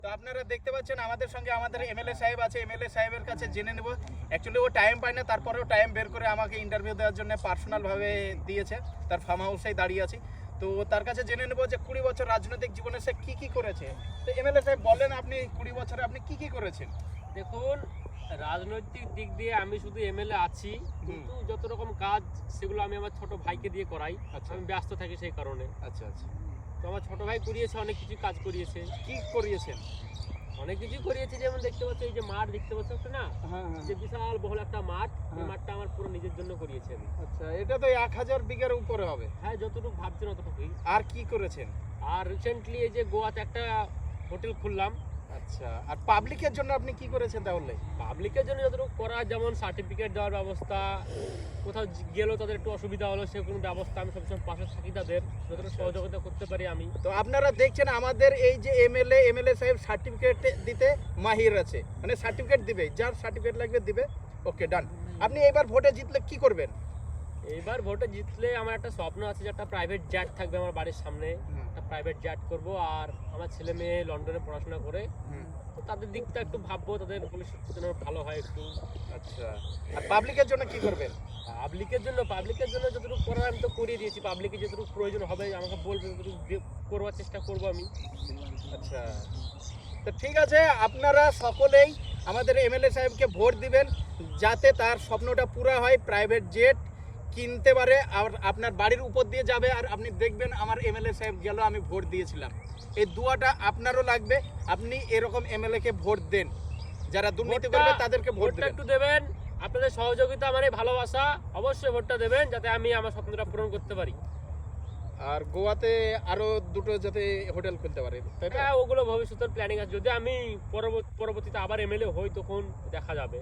তো আপনারা দেখতে পাচ্ছেন আমাদের সঙ্গে আমাদের এমএলএ সাহেব আছে। এমএলএ সাহেবের কাছে জেনে নেব। অ্যাকচুয়ালি ও টাইম পায় না, তারপরেও টাইম বের করে আমাকে ইন্টারভিউ দেওয়ার জন্য পার্সোনালভাবে দিয়েছে। তার ফার্ম হাউসেই দাঁড়িয়ে আছি। তো তার কাছে জেনে নেব যে 20 বছর রাজনৈতিক জীবনে সে কী কী করেছে। তো এমএলএ সাহেব বলেন, আপনি 20 বছরে আপনি কী কী করেছেন? দেখুন, রাজনৈতিক দিক দিয়ে আমি শুধু এমএলএ আছি, কিন্তু যত রকম কাজ সেগুলো আমি আমার ছোট ভাইকে দিয়ে করাই। আচ্ছা। আমি ব্যস্ত থাকি সেই কারণে। আচ্ছা আচ্ছা, তো আমার ছোট ভাই করিয়েছে, অনেক কিছু কাজ করিয়েছে। কী করিয়েছেন? অনেক কিছুই করিয়েছে, যেমন দেখতে পাচ্ছ এই যে মাঠ দেখতে পাচ্ছ একটা না, হ্যাঁ যে বিশাল বহুল একটা মাঠ, এই হ্যাঁ। মাঠটা আমার পুরো নিজের জন্য করিয়েছে আমি। আচ্ছা, এটা তো 1000 বিঘার উপরে হবে। হ্যাঁ, যতটুকু ভাবছেন অতটুকুই। আর কি করেছেন? আর রিসেন্টলি এই যে গোয়াতে একটা হোটেল খুললাম। আচ্ছা, আর পাবলিকের জন্য আপনি কি করেছেন তাহলে? পাবলিকের জন্য যতটুকু করা, যেমন সার্টিফিকেট দেওয়ার ব্যবস্থা, কোথাও গেলেও তাদের একটু অসুবিধা হলো সে কোনো ব্যবস্থা আমি সবসময় পাশে থাকি, তাদের যতটুকু সহযোগিতা করতে পারি আমি। তো আপনারা দেখছেন আমাদের এই যে এমএলএ সাহেব সার্টিফিকেট দিতে মাহির আছে, মানে সার্টিফিকেট দিবে, যার সার্টিফিকেট লাগবে দিবে। ওকে, ডান। আপনি এবার ভোটে জিতলে কি করবেন? এইবার ভোটে জিতলে আমার একটা স্বপ্ন আছে যে একটা প্রাইভেট জেট থাকবে আমার বাড়ির সামনে, একটা প্রাইভেট জেট করব। আর আমার ছেলে মেয়ে লন্ডনে পড়াশোনা করে, তো তাদের দিকটা একটু ভাববো, তাদের ভবিষ্যৎ যেন ভালো হয় একটু। আচ্ছা, আর পাবলিকের জন্য কি করবেন? পাবলিকের জন্য যতটুকু করার আমি তো করিয়ে দিয়েছি। পাবলিকের যতটুকু প্রয়োজন হবে আমাকে বলবে, যতটুকু করবার চেষ্টা করবো আমি। আচ্ছা, তো ঠিক আছে, আপনারা সকলেই আমাদের এমএলএ সাহেবকে ভোট দিবেন, যাতে তার স্বপ্নটা পুরো হয়, প্রাইভেট জেট কিনতে পারে, আর আপনার বাড়ির উপর দিয়ে যাবে। আর আপনি দেখবেন আমার এমএলএ সাহেব গেল, আমি ভোট দিয়েছিলাম। এই দুয়াটা আপনারও লাগবে। আপনি এরকম এমএলএ-কে ভোট দেন, যারা দুর্নীতি করবে তাদেরকে ভোট ভোটটা দেবেন। একটু দেবেন, আপনাদের সহযোগিতা আমার এই ভালোবাসা, অবশ্যই ভোটটা দেবেন যাতে আমি আমার স্বপ্নটা পূরণ করতে পারি। আর গোয়াতে আরো দুটো যাতে হোটেল খুলতে পারে, তাই তো? হ্যাঁ, ওগুলো ভবিষ্যতের প্ল্যানিং আছে। যদি আমি পরবর্তীতে আবার এমএলএ হই তখন দেখা যাবে।